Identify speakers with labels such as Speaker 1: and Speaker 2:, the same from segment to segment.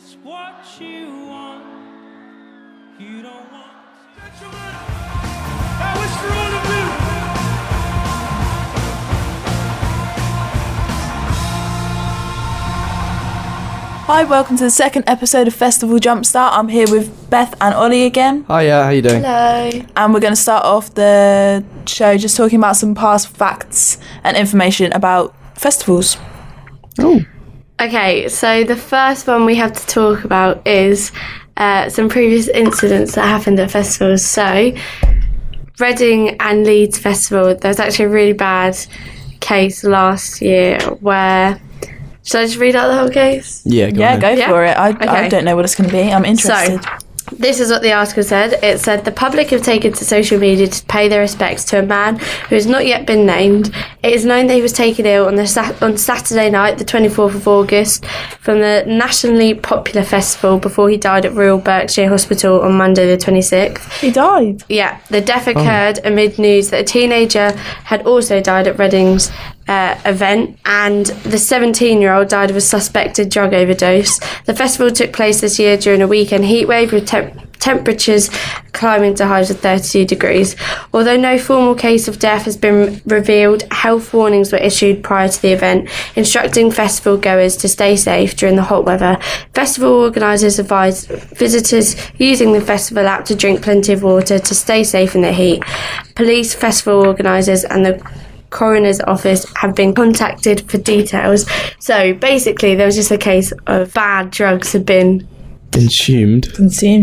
Speaker 1: Just what you want, you don't want. I wish for all of you.
Speaker 2: Hi, welcome to the second episode of Festival Jumpstart. I'm here with Beth and Ollie again.
Speaker 3: Hiya, how you doing?
Speaker 2: Hello. And we're going to start off the show just talking about some past facts and information about festivals.
Speaker 3: Oh.
Speaker 4: Okay, so the first one we have to talk about is some previous incidents that happened at festivals. So, Reading and Leeds Festival, there was actually a really bad case last year where... Should I just read out the whole case?
Speaker 3: Yeah,
Speaker 2: go for it. I don't know what it's going to be. I'm interested.
Speaker 4: So, this is what the article said. It said, the public have taken to social media to pay their respects to a man who has not yet been named. It is known that he was taken ill on Saturday night, the 24th of August, from the nationally popular festival before he died at Royal Berkshire Hospital on Monday the 26th.
Speaker 2: He died?
Speaker 4: Yeah. The death occurred amid news that a teenager had also died at Reading's event, and the 17-year-old died of a suspected drug overdose. The festival took place this year during a weekend heatwave with temperatures climbing to highs of 32 degrees. Although no formal case of death has been revealed, health warnings were issued prior to the event, instructing festival goers to stay safe during the hot weather. Festival organisers advised visitors using the festival app to drink plenty of water to stay safe in the heat. Police, festival organisers and the coroner's office have been contacted for details. So basically there was just a case of bad drugs had been
Speaker 3: consumed,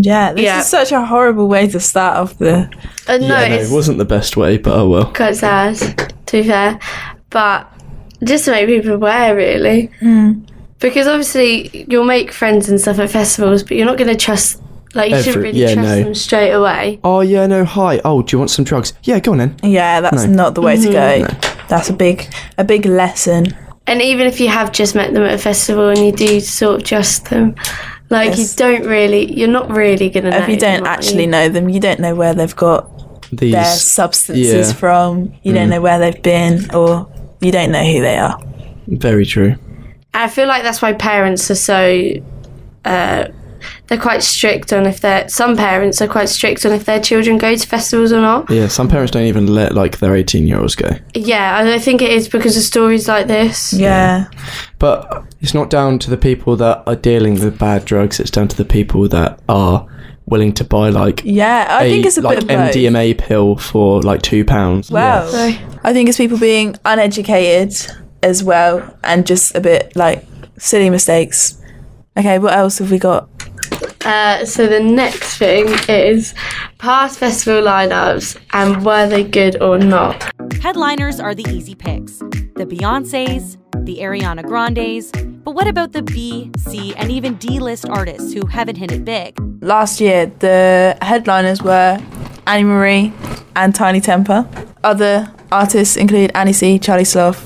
Speaker 2: yeah. This is such a horrible way to start off the...
Speaker 3: it wasn't the best way, but oh well.
Speaker 4: Quite sad, to be fair. But just to make people aware, really. Because obviously you'll make friends and stuff at festivals, but you're not going to trust... Like, you shouldn't really trust them straight away.
Speaker 3: Oh, yeah, no, hi. Oh, do you want some drugs? Yeah, go on then.
Speaker 2: Yeah, that's not the way to go. No. That's a big lesson. And
Speaker 4: even if you have just met them at a festival and you do sort of trust them, like, you're not really going to know.
Speaker 2: If you don't actually know them, you don't know where they've got their substances from. You don't know where they've been, or you don't know who they are.
Speaker 3: Very true.
Speaker 4: I feel like that's why parents are so... they're quite strict on some parents are quite strict on if their children go to festivals or not.
Speaker 3: Yeah, some parents don't even let their 18-year-olds go.
Speaker 4: Yeah, and I think it is because of stories like this.
Speaker 2: Yeah.
Speaker 3: But it's not down to the people that are dealing with bad drugs, it's down to the people that are willing to buy I
Speaker 2: think it's a bit of both.
Speaker 3: MDMA pill for £2.
Speaker 2: Well, I think it's people being uneducated as well and just a bit silly mistakes. Okay, what else have we got?
Speaker 4: So the next thing is past festival lineups and were they good or not?
Speaker 5: Headliners are the easy picks. The Beyoncés, the Ariana Grandes, but what about the B, C, and even D-list artists who haven't hit it big?
Speaker 2: Last year, the headliners were Annie Marie and Tiny Temper. Other artists include Annie C, Charlie Sloth,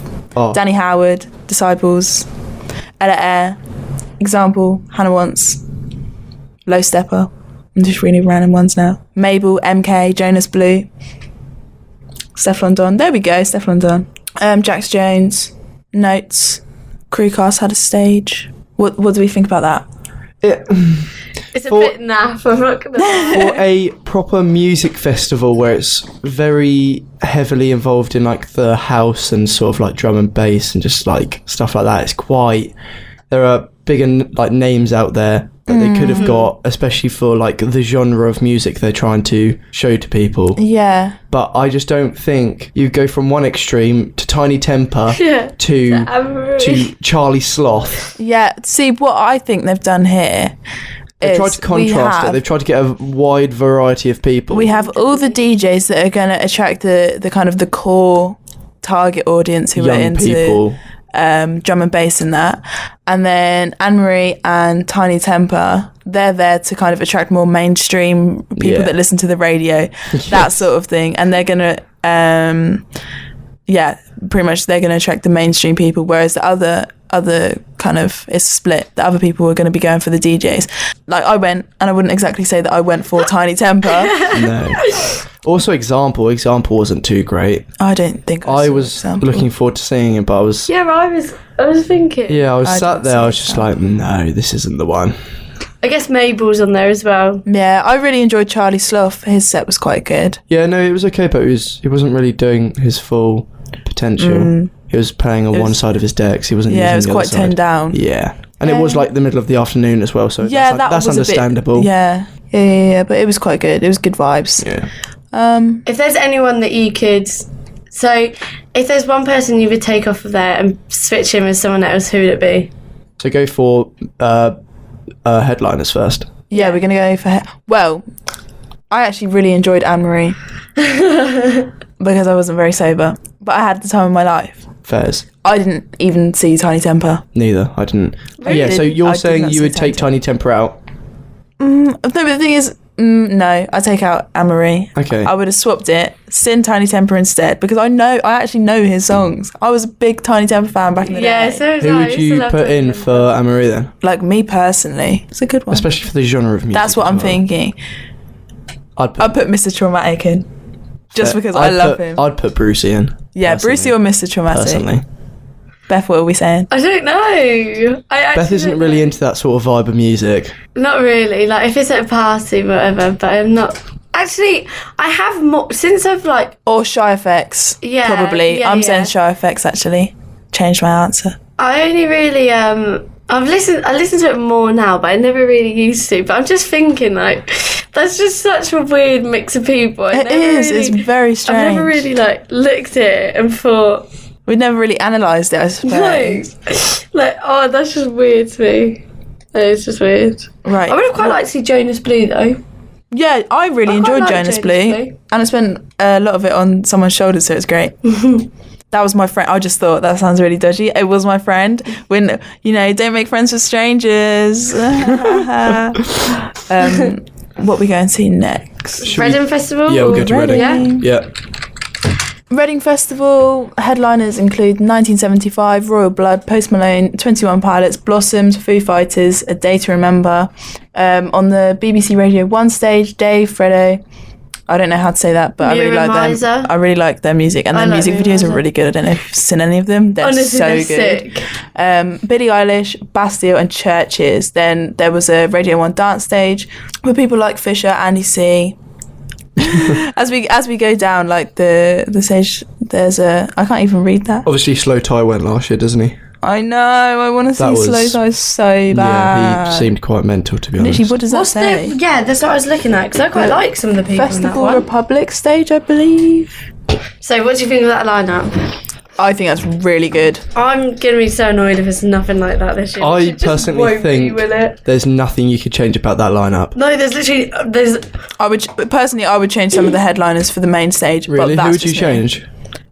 Speaker 2: Danny Howard, Disciples, Ella Eyre, Example, Hannah Wants, Low Stepper. I'm just reading random ones now. Mabel, MK, Jonas Blue, Stefflon Don. There we go, Stefflon Don. Jax Jones, Notes, Crewcast had a stage. What do we think about that?
Speaker 4: It's a bit naff, I'm not gonna
Speaker 3: For a proper music festival where it's very heavily involved in the house and sort of drum and bass and just stuff like that, it's quite... There are bigger names out there that they could have got, especially for the genre of music they're trying to show to people.
Speaker 2: Yeah.
Speaker 3: But I just don't think you go from one extreme to Tiny Temper to Charlie Sloth.
Speaker 2: Yeah. See, what I think they've done here
Speaker 3: They've tried to contrast it. They've tried to get a wide variety of people.
Speaker 2: We have all the DJs that are going to attract the kind of the core target audience who are into people. Drum and bass and that, and then Anne-Marie and Tiny Temper, they're there to kind of attract more mainstream people that listen to the radio, that sort of thing, and they're gonna pretty much they're gonna attract the mainstream people, whereas the other kind of is split. The other people are going to be going for the DJs. I went, and I wouldn't exactly say that I went for Tiny Temper.
Speaker 3: No. Also, Example wasn't too great.
Speaker 2: I don't think
Speaker 3: I was looking forward to seeing it, but I was...
Speaker 4: Yeah, I was thinking.
Speaker 3: Yeah, I was sat there, I was just no, this isn't the one.
Speaker 4: I guess Mabel's on there as well.
Speaker 2: Yeah, I really enjoyed Charlie Slough. His set was quite good.
Speaker 3: Yeah, no, it was okay, but he wasn't really doing his full potential. He was playing on one side of his decks. He wasn't.
Speaker 2: Yeah, it was
Speaker 3: using the
Speaker 2: quite
Speaker 3: other
Speaker 2: toned
Speaker 3: side.
Speaker 2: down.
Speaker 3: Yeah, and it was like the middle of the afternoon as well, so
Speaker 2: Yeah,
Speaker 3: that's
Speaker 2: was
Speaker 3: understandable.
Speaker 2: A bit, yeah, but it was quite good. It was good vibes.
Speaker 3: Yeah.
Speaker 4: If there's anyone that you could, so if there's one person you would take off of there and switch in with someone else, who would it be?
Speaker 3: So go for headliners first.
Speaker 2: Yeah, we're gonna go for. Well, I actually really enjoyed Anne Marie because I wasn't very sober, but I had the time of my life.
Speaker 3: Fairs.
Speaker 2: I didn't even see Tiny Temper.
Speaker 3: Neither. I didn't.
Speaker 2: Really?
Speaker 3: Yeah. So
Speaker 2: I
Speaker 3: you're
Speaker 2: did
Speaker 3: saying
Speaker 2: not
Speaker 3: you
Speaker 2: see
Speaker 3: would take Tiny Temper out?
Speaker 2: No, but the thing is, no, I take out Anne Marie.
Speaker 3: Okay.
Speaker 2: I would have swapped it, send Tiny Temper instead because I actually know his songs. I was a big Tiny Temper fan back in the day.
Speaker 4: So was
Speaker 3: Who
Speaker 4: I.
Speaker 3: would you put in for Anne-Marie then?
Speaker 2: Like me personally, it's a good one.
Speaker 3: Especially for the genre of music.
Speaker 2: That's what
Speaker 3: as
Speaker 2: I'm
Speaker 3: well.
Speaker 2: thinking.
Speaker 3: I'd
Speaker 2: I'd put Mr. Traumatic in, just because I love him.
Speaker 3: I'd put Brucey in.
Speaker 2: Yeah,
Speaker 3: personally.
Speaker 2: Brucey or Mr. Traumatic.
Speaker 3: Personally.
Speaker 2: Beth, what are we saying?
Speaker 4: I don't know.
Speaker 3: Beth isn't really into that sort of vibe of music.
Speaker 4: Not really. Like if it's at a party, whatever. But I'm not. Actually, I have more since I've like.
Speaker 2: Or Shy FX.
Speaker 4: Yeah,
Speaker 2: Probably.
Speaker 4: yeah,
Speaker 2: I'm
Speaker 4: yeah.
Speaker 2: saying Shy FX actually. Changed my answer.
Speaker 4: I only really I listen to it more now, but I never really used to. But I'm just thinking like that's just such a weird mix of people.
Speaker 2: It is. It's very strange.
Speaker 4: I've never really like looked at it and thought.
Speaker 2: We've never really analysed it, I suppose.
Speaker 4: No. Like, oh, that's just weird to me. It's just weird.
Speaker 2: Right.
Speaker 4: I would have quite liked to see Jonas Blue though.
Speaker 2: Yeah, I really
Speaker 4: I quite
Speaker 2: enjoyed
Speaker 4: like
Speaker 2: Jonas
Speaker 4: Jonas
Speaker 2: Blue.
Speaker 4: Blue.
Speaker 2: And I spent a lot of it on someone's shoulders, so it's great. That was my friend. I just thought that sounds really dodgy. It was my friend. When, don't make friends with strangers. What we going to see next?
Speaker 4: Reading Festival?
Speaker 3: Yeah, we'll go to Reading.
Speaker 4: Yeah.
Speaker 3: Yeah.
Speaker 2: Reading Festival headliners include 1975, Royal Blood, Post Malone, 21 Pilots, Blossoms, Foo Fighters, A Day to Remember. On the BBC Radio 1 stage, Dave, Fredo. I don't know how to say that, but I really like them. I really like their music, and their music videos are really good. I don't know if you've seen any of them. They're
Speaker 4: Honestly,
Speaker 2: so
Speaker 4: they're
Speaker 2: good.
Speaker 4: sick.
Speaker 2: Billie Eilish, Bastille, and Churches. Then there was a Radio 1 dance stage with people like Fisher, Andy C. as we go down like the stage, there's I can't even read that.
Speaker 3: Obviously, Slow Tie went last year, doesn't he?
Speaker 2: I know. I want to see
Speaker 3: That was-
Speaker 2: Slow Tie so bad.
Speaker 3: Yeah, he seemed quite mental, to be honest.
Speaker 2: Literally, what does that
Speaker 4: What's
Speaker 2: say?
Speaker 4: that's what I was looking at because I quite like some of the people in that
Speaker 2: Festival
Speaker 4: one.
Speaker 2: Republic stage, I believe.
Speaker 4: So, what do you think of that lineup?
Speaker 2: I think that's really good.
Speaker 4: I'm gonna be so annoyed if it's nothing like that this year.
Speaker 3: I
Speaker 4: It just
Speaker 3: personally
Speaker 4: won't be,
Speaker 3: think
Speaker 4: will it?
Speaker 3: there's nothing you could change about that lineup.
Speaker 4: No, there's
Speaker 2: I would change some of the headliners for the main stage.
Speaker 3: Really?
Speaker 2: But
Speaker 3: Who
Speaker 2: that's
Speaker 3: would you
Speaker 2: just me.
Speaker 3: change?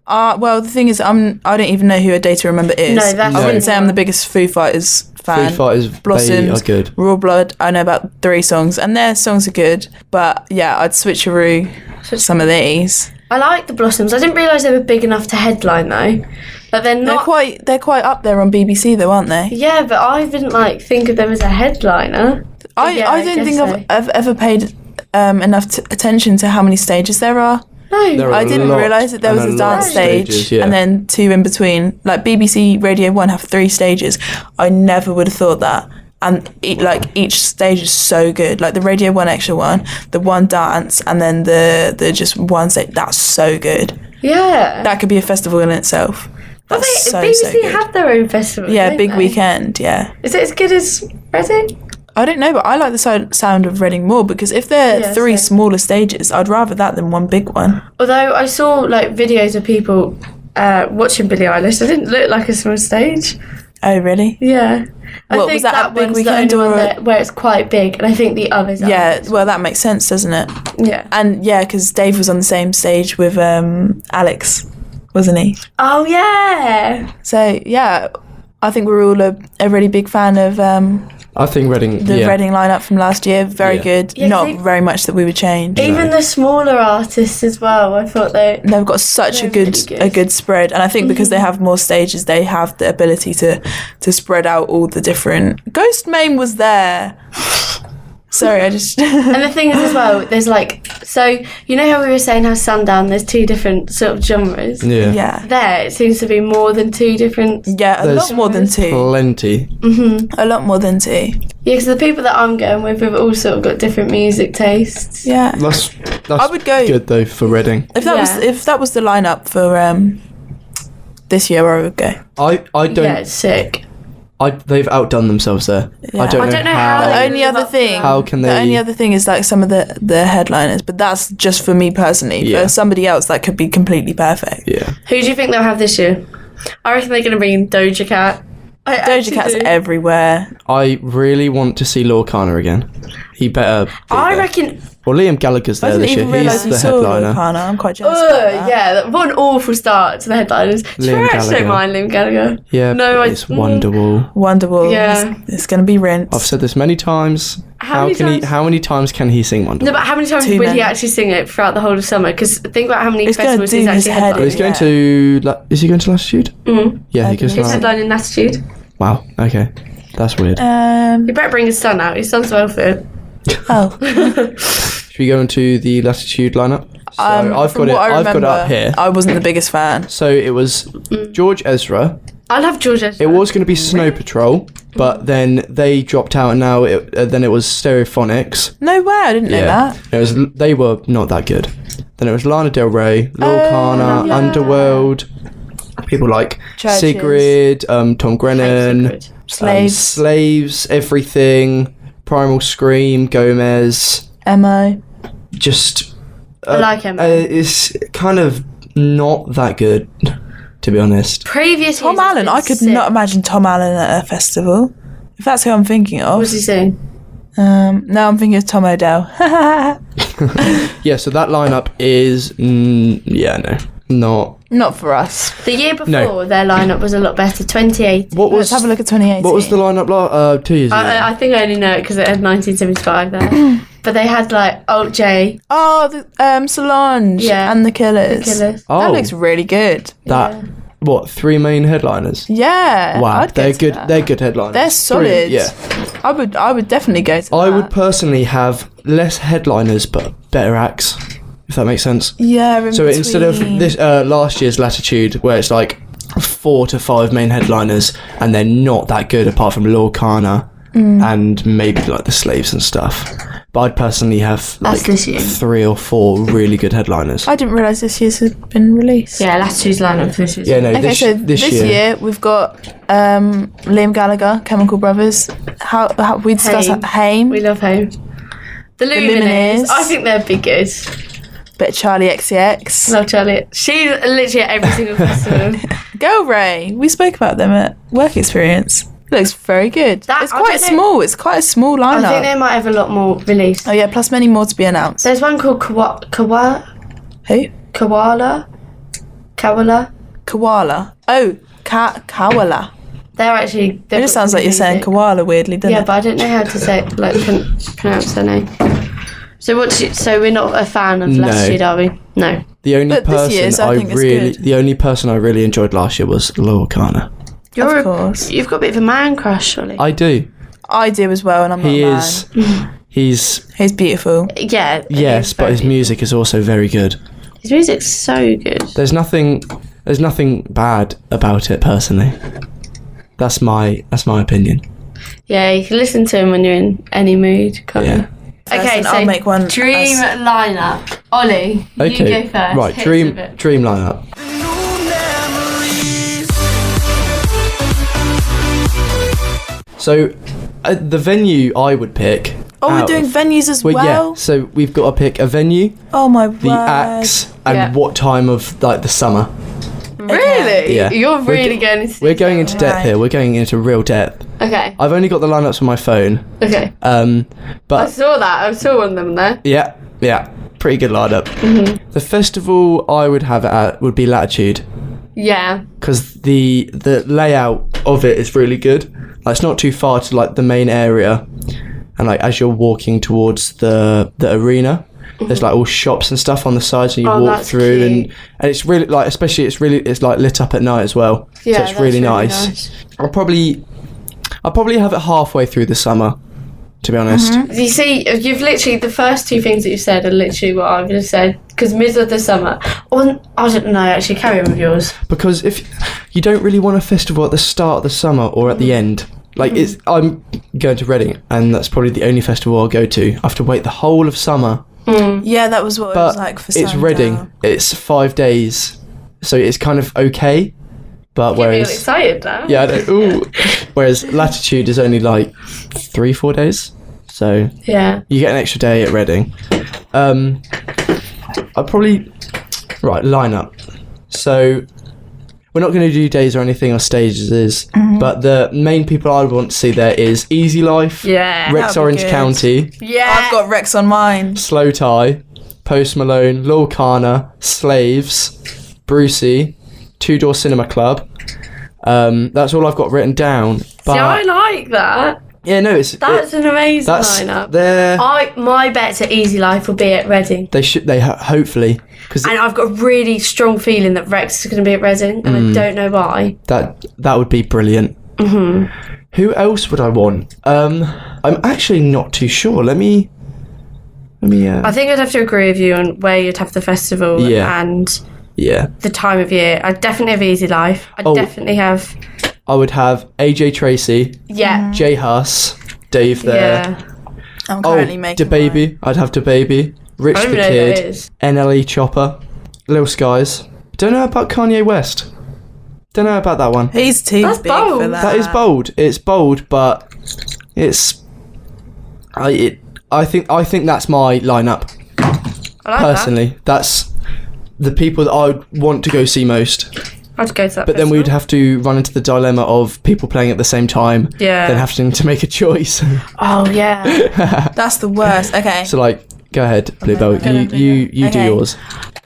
Speaker 2: Well, the thing is, I don't even know who A Day to Remember is.
Speaker 4: No, that's
Speaker 2: I wouldn't
Speaker 4: the
Speaker 2: say I'm
Speaker 4: one.
Speaker 2: the biggest Foo Fighters fan.
Speaker 3: Foo Fighters,
Speaker 2: Blossoms,
Speaker 3: they are good.
Speaker 2: Raw Blood. I know about 3 songs, and their songs are good. But yeah, I'd switcheroo some of these.
Speaker 4: I like the Blossoms. I didn't realise they were big enough to headline though. But they're not.
Speaker 2: They're quite up there on BBC though, aren't they?
Speaker 4: Yeah, but I didn't think of them as a headliner.
Speaker 2: I don't
Speaker 4: guess
Speaker 2: think
Speaker 4: so.
Speaker 2: I've ever paid enough attention to how many stages there are.
Speaker 4: No.
Speaker 3: There are
Speaker 2: I didn't
Speaker 3: lot,
Speaker 2: realise that there was
Speaker 3: and
Speaker 2: a
Speaker 3: lot
Speaker 2: dance
Speaker 3: of
Speaker 2: stage
Speaker 3: stages, yeah.
Speaker 2: and then 2 in between. Like BBC Radio 1 have 3 stages. I never would have thought that. And each stage is so good. Like the Radio 1 extra one, the one dance, and then the just one stage. That's so good.
Speaker 4: Yeah.
Speaker 2: That could be a festival in itself.
Speaker 4: But
Speaker 2: That's so
Speaker 4: BBC
Speaker 2: good.
Speaker 4: have their own festival.
Speaker 2: Yeah,
Speaker 4: don't
Speaker 2: Big
Speaker 4: they?
Speaker 2: Weekend, yeah.
Speaker 4: Is it as good as Reading?
Speaker 2: I don't know, but I like the sound of Reading more because if they're
Speaker 4: Yeah,
Speaker 2: 3
Speaker 4: same.
Speaker 2: smaller stages, I'd rather that than one big one.
Speaker 4: Although I saw videos of people watching Billie Eilish, it didn't look like a small stage.
Speaker 2: Oh, really?
Speaker 4: Yeah. I
Speaker 2: What,
Speaker 4: think
Speaker 2: was that a Big
Speaker 4: one's
Speaker 2: Weekend
Speaker 4: the only
Speaker 2: or
Speaker 4: one
Speaker 2: a-
Speaker 4: where it's quite big, and I think the others are.
Speaker 2: Yeah, well, that makes sense, doesn't it?
Speaker 4: Yeah.
Speaker 2: And yeah, because Dave was on the same stage with Alex, wasn't he?
Speaker 4: Oh yeah.
Speaker 2: So yeah, I think we're all a really big fan of
Speaker 3: I think Reading.
Speaker 2: the Reading lineup from last year. Very
Speaker 3: Yeah.
Speaker 2: good.
Speaker 4: Yeah,
Speaker 2: Not
Speaker 4: they-
Speaker 2: very much that we would change.
Speaker 4: Even the smaller artists as well. I thought
Speaker 2: They've got such a
Speaker 4: They're
Speaker 2: good,
Speaker 4: really good.
Speaker 2: a good spread, and I think because they have more stages, they have the ability to spread out all the different. Ghost Main was there. Sorry, I just.
Speaker 4: And the thing is as well, there's like, so you know how we were saying how Sundown, there's 2 different sort of genres?
Speaker 3: Yeah.
Speaker 2: Yeah.
Speaker 4: There, it seems to be more than 2 different.
Speaker 2: Yeah, a
Speaker 3: There's
Speaker 2: lot more than 2.
Speaker 3: Plenty.
Speaker 2: A lot more than 2.
Speaker 4: Yeah, because the people that I'm going with have all sort of got different music tastes.
Speaker 2: Yeah.
Speaker 3: That's
Speaker 2: I would go
Speaker 3: good though for Reading.
Speaker 2: if that was the lineup for this year, I would go.
Speaker 3: I don't.
Speaker 4: Yeah, it's sick.
Speaker 3: They've outdone themselves there.
Speaker 2: Yeah.
Speaker 3: I don't know how.
Speaker 2: The
Speaker 4: they
Speaker 2: only
Speaker 4: live
Speaker 2: other
Speaker 4: up to
Speaker 2: thing.
Speaker 4: that.
Speaker 3: How can
Speaker 2: The
Speaker 3: they?
Speaker 2: only other thing is like some of the headliners, but that's just for me personally.
Speaker 3: Yeah.
Speaker 2: For somebody else, that could be completely perfect.
Speaker 3: Yeah.
Speaker 4: Who do you think they'll have this year? I reckon they're going to bring in Doja Cat.
Speaker 2: Doja Cat's everywhere.
Speaker 3: I really want to see Lorcana again. He better. Be
Speaker 4: I
Speaker 3: there.
Speaker 4: reckon.
Speaker 3: Well, Liam Gallagher's
Speaker 2: I
Speaker 3: there
Speaker 2: didn't
Speaker 3: this year.
Speaker 2: even realise
Speaker 3: He's
Speaker 2: you
Speaker 3: the
Speaker 2: saw
Speaker 3: headliner.
Speaker 2: Lorcana. I'm quite jealous. about that.
Speaker 4: Yeah, what an awful start to the headliners.
Speaker 3: Liam
Speaker 4: I actually
Speaker 3: Gallagher.
Speaker 4: don't mind Liam Gallagher.
Speaker 3: Yeah,
Speaker 4: No,
Speaker 3: but
Speaker 4: I-
Speaker 3: it's Wonderwall.
Speaker 2: Wonderful.
Speaker 4: Yeah.
Speaker 2: It's going to be rinsed.
Speaker 3: I've said this many times.
Speaker 4: How many times?
Speaker 3: How many times can he sing Wonderwall?
Speaker 4: No, but how many times
Speaker 2: Too
Speaker 4: will
Speaker 2: many.
Speaker 4: he actually sing it throughout the whole of summer? Because think about how many
Speaker 2: It's gonna
Speaker 4: festivals
Speaker 2: do
Speaker 4: he's
Speaker 2: his
Speaker 4: actually
Speaker 2: head
Speaker 3: Oh,
Speaker 2: in.
Speaker 3: he's
Speaker 4: headlining.
Speaker 3: going to. Is he going to Latitude? Yeah, he goes to
Speaker 4: He's
Speaker 3: Latitude.
Speaker 4: headlining Latitude.
Speaker 3: Wow. Okay, that's weird.
Speaker 4: You better bring his son out. His son's well fit.
Speaker 2: Oh.
Speaker 3: Should we go into the Latitude lineup? So I've
Speaker 2: from
Speaker 3: got it.
Speaker 2: what I
Speaker 3: I've got it
Speaker 2: remember,
Speaker 3: up here.
Speaker 2: I wasn't the biggest fan.
Speaker 3: So it was George Ezra.
Speaker 4: I love Georgia.
Speaker 3: It was going to be Snow Patrol, but then they dropped out, and now then it was Stereophonics.
Speaker 2: No way, I didn't know that.
Speaker 3: It was. They were not that good. Then it was Lana Del Rey, Lorcana,
Speaker 2: yeah.
Speaker 3: Underworld. People like
Speaker 2: Churches.
Speaker 3: Sigrid, Tom Grennan,
Speaker 2: Slaves.
Speaker 3: Slaves, Everything, Primal Scream, Gomez.
Speaker 2: Mo.
Speaker 3: Just.
Speaker 4: I like him.
Speaker 3: It's kind of not that good, to be honest.
Speaker 4: Previous
Speaker 2: Tom
Speaker 4: years has
Speaker 2: Allen.
Speaker 4: been
Speaker 2: I could
Speaker 4: sick.
Speaker 2: not imagine Tom Allen at a festival. If that's who I'm thinking of.
Speaker 4: What's he saying?
Speaker 2: No, I'm thinking of Tom Odell.
Speaker 3: Yeah, so that lineup is. Not.
Speaker 2: Not for us.
Speaker 4: The year before,
Speaker 3: No.
Speaker 4: their lineup was a lot better. 2018.
Speaker 3: What was?
Speaker 2: Let's have a look at 2018.
Speaker 3: What was the lineup 2 years ago?
Speaker 4: I think I only know it because it had 1975 there. But they had like Alt J.
Speaker 2: Oh, the Solange
Speaker 4: Yeah.
Speaker 2: and the Killers.
Speaker 4: Killers.
Speaker 3: Oh.
Speaker 2: That looks really good.
Speaker 3: That what 3 main headliners?
Speaker 2: Yeah.
Speaker 3: Wow,
Speaker 2: I'd go
Speaker 3: they're
Speaker 2: to
Speaker 3: good.
Speaker 2: that.
Speaker 3: They're good headliners.
Speaker 2: They're
Speaker 3: 3,
Speaker 2: solid.
Speaker 3: yeah,
Speaker 2: I would definitely go to
Speaker 3: I
Speaker 2: that.
Speaker 3: would personally have less headliners but better acts, if that makes sense.
Speaker 2: Yeah.
Speaker 3: So instead of this last year's Latitude, where it's like 4 to 5 main headliners, and they're not that good apart from Lorcana and maybe like the Slaves and stuff. But I'd personally have like
Speaker 4: That's this year.
Speaker 3: 3 or 4 really good headliners.
Speaker 2: I didn't realise this year's had been released.
Speaker 4: Yeah, Latitude's lineup for this year.
Speaker 3: Yeah, no,
Speaker 2: Okay, so
Speaker 3: this
Speaker 2: this year we've got Liam Gallagher, Chemical Brothers. How we discussed
Speaker 4: Haim.
Speaker 2: Haim,
Speaker 4: We love him. The
Speaker 2: Lumineers.
Speaker 4: Lumineers. I think they'd be good.
Speaker 2: bit of Charlie XCX.
Speaker 4: Love Charlie. She's literally at every single festival.
Speaker 2: Girl Ray. We spoke about them at Work Experience. Looks very good.
Speaker 4: That-
Speaker 2: It's
Speaker 4: I
Speaker 2: quite
Speaker 4: don't know.
Speaker 2: small. It's quite a small
Speaker 4: I
Speaker 2: lineup.
Speaker 4: think they might have a lot more released.
Speaker 2: Oh yeah, plus many more to be announced.
Speaker 4: There's one called
Speaker 2: Who?
Speaker 4: Koala.
Speaker 2: Koala. Oh, Kawala.
Speaker 4: They're actually.
Speaker 2: It just sounds like you're saying koala weirdly, doesn't
Speaker 4: Yeah,
Speaker 2: it?
Speaker 4: but I don't know how to say like pronounce their name. So so we're not a fan of
Speaker 3: No.
Speaker 4: Latitude, are we? No.
Speaker 3: The only
Speaker 2: But this year's, I think, is good.
Speaker 3: the only person I really enjoyed last year was Lorcana.
Speaker 2: Of course.
Speaker 4: You've got a bit of a man crush, surely.
Speaker 3: I do.
Speaker 2: I do as well, and I'm not
Speaker 3: He
Speaker 2: a man.
Speaker 3: is. He's
Speaker 2: He's beautiful.
Speaker 4: Yeah.
Speaker 3: yes,
Speaker 4: he's
Speaker 3: but
Speaker 4: very
Speaker 3: his music is also very good.
Speaker 4: His music's so good.
Speaker 3: There's nothing bad about it personally. That's my opinion.
Speaker 4: Yeah, you can listen to him when you're in any mood, can't
Speaker 3: Yeah.
Speaker 4: you? Okay,
Speaker 2: First,
Speaker 4: so
Speaker 2: I'll make one
Speaker 4: dream
Speaker 2: as-
Speaker 4: lineup. Ollie,
Speaker 3: Okay.
Speaker 4: you go first.
Speaker 3: Right,
Speaker 4: Hit us
Speaker 3: dream
Speaker 4: with it.
Speaker 3: lineup. So, the venue I would pick.
Speaker 2: Oh, we're
Speaker 3: out
Speaker 2: doing
Speaker 3: of-
Speaker 2: venues as well.
Speaker 3: Yeah. So we've got to pick a venue,
Speaker 2: Oh my
Speaker 3: the
Speaker 2: word.
Speaker 3: acts, and
Speaker 4: Yeah.
Speaker 3: what time of like the summer.
Speaker 4: Really?
Speaker 3: Yeah.
Speaker 4: You're
Speaker 3: We're
Speaker 4: really
Speaker 3: go-
Speaker 4: going into
Speaker 3: We're going into depth
Speaker 2: Right.
Speaker 3: here. We're going into real depth.
Speaker 4: Okay.
Speaker 3: I've only got the lineups on my phone.
Speaker 4: Okay. I
Speaker 3: But
Speaker 4: saw that. I saw one of them there.
Speaker 3: yeah, pretty good lineup.
Speaker 4: Mm-hmm.
Speaker 3: The festival I would have it at would be Latitude,
Speaker 4: Yeah.
Speaker 3: because the layout of it is really good. Like, it's not too far to like the main area, and like as you're walking towards the arena, there's like all shops and stuff on the sides, and you
Speaker 4: Oh,
Speaker 3: walk
Speaker 4: that's
Speaker 3: through,
Speaker 4: cute.
Speaker 3: and it's really like, especially it's like lit up at night as well.
Speaker 4: Yeah,
Speaker 3: so it's
Speaker 4: that's
Speaker 3: really nice. I'll probably have it halfway through the summer, to be honest.
Speaker 4: You see, you've literally, the first two things that you said are literally what I would have said. Because middle of the summer, or I don't know, actually, carry on with yours.
Speaker 3: Because if you don't really want a festival at the start of the summer or at the end, like I'm going to Reading, and that's probably the only festival I'll go to. I have to wait the whole of summer.
Speaker 2: Yeah, that was what it was like for
Speaker 3: it's Reading.
Speaker 2: Sundown.
Speaker 3: It's 5 days, so it's kind of okay. But
Speaker 4: You're
Speaker 3: whereas
Speaker 4: excited now.
Speaker 3: yeah, I know, ooh. Whereas Latitude is only like 3-4 days, so
Speaker 4: Yeah.
Speaker 3: you get an extra day at Reading. I'll probably lineup. So we're not going to do days or anything or stages, but the main people I would want to see there is Easy Life,
Speaker 4: Yeah.
Speaker 3: Rex
Speaker 2: that'd be
Speaker 3: Orange
Speaker 2: good.
Speaker 3: County,
Speaker 4: Yeah.
Speaker 2: I've got Rex on mine.
Speaker 3: Slow Tie, Post Malone, Lil Kana, Slaves, Brucey, Two Door Cinema Club. That's all I've got written down. But
Speaker 4: See, I like that.
Speaker 3: yeah, no,
Speaker 4: That's an amazing lineup.
Speaker 3: They're
Speaker 4: My bets at Easy Life will be at Reading.
Speaker 3: hopefully, because
Speaker 4: And I've got a really strong feeling that Rex is going to be at Reading, and I don't know why.
Speaker 3: that would be brilliant. Who else would I want? I'm actually not too sure. Let me.
Speaker 4: I think I'd have to agree with you on where you'd have the festival
Speaker 3: Yeah.
Speaker 4: and
Speaker 3: Yeah,
Speaker 4: the time of year. I'd definitely have Easy Life. I'd definitely have...
Speaker 3: I would have AJ Tracy,
Speaker 4: Yeah.
Speaker 3: Jay Huss, Dave there.
Speaker 4: Yeah.
Speaker 2: I'm currently making
Speaker 3: DaBaby. I'd have DaBaby, Rich
Speaker 4: I don't
Speaker 3: the
Speaker 4: even know who that
Speaker 3: Kid,
Speaker 4: is.
Speaker 3: NLE Chopper, Lil Skies. Don't know about Kanye West. Don't know about that one.
Speaker 2: He's too
Speaker 4: That's
Speaker 2: big
Speaker 4: bold.
Speaker 2: for that.
Speaker 3: That is bold. It's bold, but it's. I think that's my lineup
Speaker 4: I like
Speaker 3: personally. That's the people that I would want to go see most.
Speaker 4: that. I'd go to that
Speaker 3: But then
Speaker 4: festival.
Speaker 3: we'd have to run into the dilemma of people playing at the same time.
Speaker 4: Yeah.
Speaker 3: Then having to make a choice.
Speaker 4: Oh, yeah.
Speaker 2: That's the worst. Okay.
Speaker 3: So like, go ahead, Bluebell. You do
Speaker 2: Okay.
Speaker 3: yours.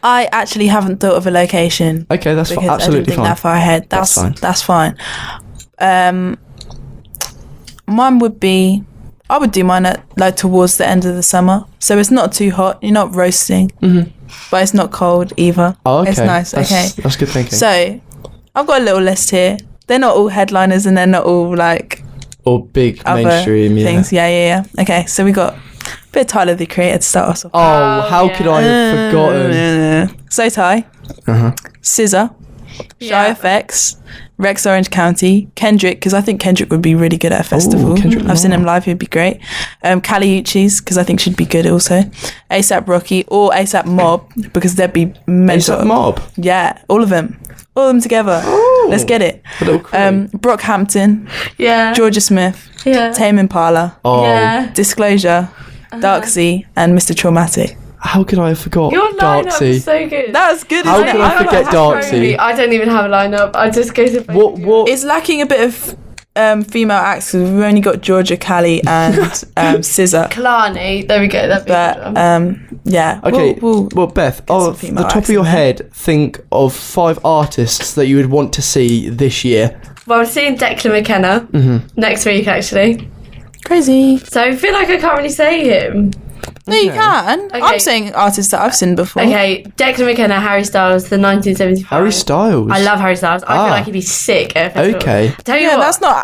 Speaker 2: I actually haven't thought of a location
Speaker 3: Okay, that's
Speaker 2: because I
Speaker 3: absolutely
Speaker 2: didn't think
Speaker 3: fine.
Speaker 2: that far ahead. That's fine. Mine would be, I would do mine at like towards the end of the summer, so it's not too hot. You're not roasting, but it's not cold either.
Speaker 3: Oh, okay.
Speaker 2: It's nice. Okay,
Speaker 3: That's good thinking.
Speaker 2: so I've got a little list here. They're not all headliners, and they're not all like
Speaker 3: or big
Speaker 2: other
Speaker 3: mainstream, yeah.
Speaker 2: things. Yeah. Okay, so we got a bit of Tyler the Creator to start us off.
Speaker 3: Oh, how could I have forgotten?
Speaker 2: So Ty, Scissor, Shy FX, Rex Orange County, Kendrick, because I think Kendrick would be really good at a festival.
Speaker 3: Kendrick
Speaker 2: I've seen him live, he'd be great. Kali Uchis, because I think she'd be good also. ASAP Rocky or ASAP Mob, because they'd be mental.
Speaker 3: ASAP Mob.
Speaker 2: Yeah, all of them. All of them together. Let's get it.
Speaker 3: A little crew.
Speaker 2: Brockhampton,
Speaker 4: Yeah.
Speaker 2: Georgia Smith,
Speaker 4: Yeah.
Speaker 2: Tame Impala,
Speaker 3: Oh,
Speaker 4: Yeah.
Speaker 2: Disclosure, Darksea, and Mr. Traumatic.
Speaker 3: how could I have forgot
Speaker 4: Your lineup
Speaker 3: Darksea?
Speaker 4: is so good.
Speaker 2: That's good,
Speaker 3: How
Speaker 2: isn't
Speaker 3: could
Speaker 2: it?
Speaker 3: I forget Darksea?
Speaker 4: I don't even have a lineup. I just go to
Speaker 3: What?
Speaker 2: It's lacking a bit of female acts because we've only got Georgia, Cali, and Scissor.
Speaker 4: Kalani. There we go. That'd be a good
Speaker 2: But
Speaker 4: one.
Speaker 2: yeah.
Speaker 3: Okay,
Speaker 2: We'll
Speaker 3: well, Beth,
Speaker 2: some
Speaker 3: off the
Speaker 2: female
Speaker 3: top of
Speaker 2: acts
Speaker 3: your
Speaker 2: in there.
Speaker 3: head, think of 5 artists that you would want to see this year.
Speaker 4: Well, I'm seeing Declan McKenna next week, actually.
Speaker 2: crazy.
Speaker 4: So I feel like I can't really say him.
Speaker 2: No, you can.
Speaker 4: Okay.
Speaker 2: I'm saying artists that I've seen before.
Speaker 4: Okay, Declan McKenna, Harry Styles, the 1975.
Speaker 3: Harry Styles.
Speaker 4: I love Harry Styles. I
Speaker 3: Ah.
Speaker 4: feel like he'd be sick at a festival.
Speaker 3: Okay.
Speaker 4: Tell you
Speaker 2: Yeah,
Speaker 4: what,
Speaker 2: that's not.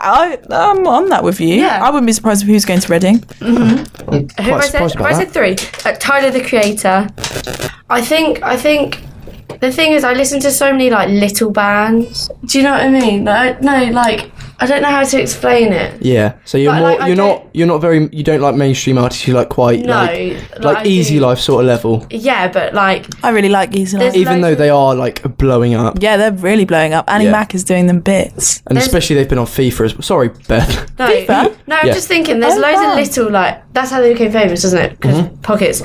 Speaker 2: I'm on that with you.
Speaker 4: Yeah.
Speaker 2: I wouldn't be surprised if he was going to Reading.
Speaker 4: who have
Speaker 3: Quite
Speaker 4: I said?
Speaker 3: surprised
Speaker 4: Have
Speaker 3: about
Speaker 4: I said 3? Tyler the Creator. I think the thing is, I listen to so many like little bands. Do you know what I mean? Like, no, like I don't know how to explain it.
Speaker 3: Yeah. So you're
Speaker 4: But,
Speaker 3: more.
Speaker 4: like, I
Speaker 3: You're not very. You don't like mainstream artists. You like quite
Speaker 4: No,
Speaker 3: like
Speaker 4: I
Speaker 3: easy
Speaker 4: do.
Speaker 3: life sort of level.
Speaker 4: Yeah, but like
Speaker 2: I really like Easy Life.
Speaker 4: There's-
Speaker 3: Even though
Speaker 4: loads
Speaker 3: they are like blowing up,
Speaker 2: Yeah, they're really blowing up. Annie
Speaker 3: Yeah.
Speaker 2: Mac is doing them bits.
Speaker 3: and
Speaker 4: There's-
Speaker 3: especially they've been on FIFA as well. Sorry, Beth.
Speaker 4: no,
Speaker 2: FIFA?
Speaker 4: no. I'm
Speaker 3: Yeah.
Speaker 4: just thinking. There's
Speaker 2: Oh,
Speaker 4: loads
Speaker 2: wow.
Speaker 4: of little like that's how they became famous, doesn't it? Because
Speaker 3: Mm-hmm.
Speaker 4: pockets.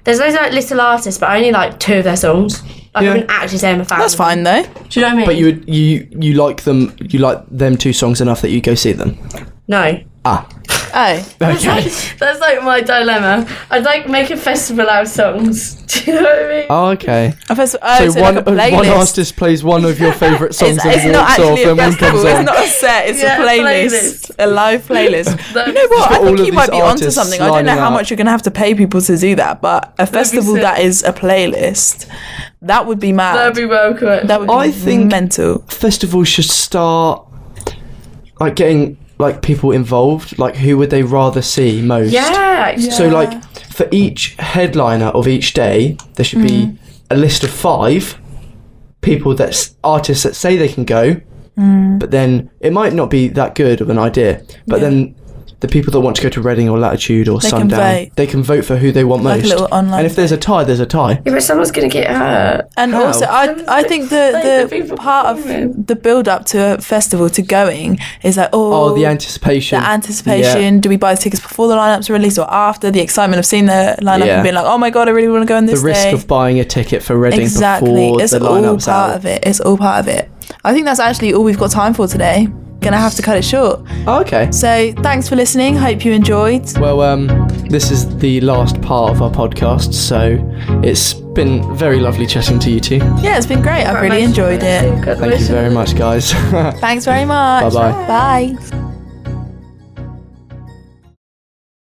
Speaker 4: There's loads of like little artists, but I only like 2 of their songs. Like,
Speaker 3: Yeah.
Speaker 4: I wouldn't actually say I'm a fan.
Speaker 2: That's
Speaker 4: of them.
Speaker 2: fine though.
Speaker 4: Do you know what I mean?
Speaker 3: But you like them. You like them 2 songs enough that you go see them.
Speaker 4: no.
Speaker 3: Ah.
Speaker 2: Oh,
Speaker 3: Okay.
Speaker 4: That's like my dilemma. I'd like make a festival out of songs. Do you know what I mean?
Speaker 3: Oh, okay.
Speaker 2: so
Speaker 3: So
Speaker 2: like a playlist.
Speaker 3: one artist plays one of your favourite songs
Speaker 2: It's,
Speaker 3: and
Speaker 2: it's not
Speaker 3: walks off,
Speaker 2: actually a
Speaker 3: and one
Speaker 2: festival.
Speaker 3: comes
Speaker 2: It's
Speaker 3: on.
Speaker 2: not a set. It's
Speaker 4: Yeah,
Speaker 2: a playlist, a live playlist. You know what?
Speaker 3: got
Speaker 2: I
Speaker 3: all
Speaker 2: think
Speaker 3: of
Speaker 2: you might
Speaker 3: these
Speaker 2: be onto
Speaker 3: artists
Speaker 2: something. I don't know
Speaker 3: lining
Speaker 2: how
Speaker 3: up.
Speaker 2: much you're gonna have to pay people to do that, but a festival
Speaker 4: sick.
Speaker 2: that is a playlist, that would be mad.
Speaker 4: That'd be well cool.
Speaker 2: That would be
Speaker 3: I think-
Speaker 2: mental.
Speaker 3: Festivals should start like getting like people involved. Like, who would they rather see most?
Speaker 4: Yeah.
Speaker 3: So like for each headliner of each day, there should be a list of 5 people artists that say they can go, but then it might not be that good of an idea. But then the people that want to go to Reading or Latitude or Sundown, they can vote for who they want
Speaker 2: Like a
Speaker 3: most.
Speaker 2: little online
Speaker 3: And if there's a tie, there's a tie.
Speaker 4: Yeah, but someone's going to get hurt.
Speaker 2: And
Speaker 3: How?
Speaker 2: also, I think the part of the build up to a festival to going is like,
Speaker 3: the anticipation.
Speaker 2: The anticipation.
Speaker 3: Yeah.
Speaker 2: Do we buy the tickets before the lineups are released or after? The excitement of seeing the lineup and being like, oh my god, I really want to go on this
Speaker 3: The risk
Speaker 2: day.
Speaker 3: of buying a ticket for Reading before
Speaker 2: It's
Speaker 3: the
Speaker 2: all
Speaker 3: lineup's
Speaker 2: part
Speaker 3: out.
Speaker 2: of it. It's all part of it. I think that's actually all we've got time for today. Gonna have to cut it short.
Speaker 3: Oh, okay.
Speaker 2: So thanks for listening. Hope you enjoyed.
Speaker 3: Well, this is the last part of our podcast, so it's been very lovely chatting to you two.
Speaker 2: Yeah, it's been great. I've really enjoyed it.
Speaker 3: Thank you very much, guys.
Speaker 2: Thanks very much.
Speaker 3: Bye-bye.
Speaker 2: Bye.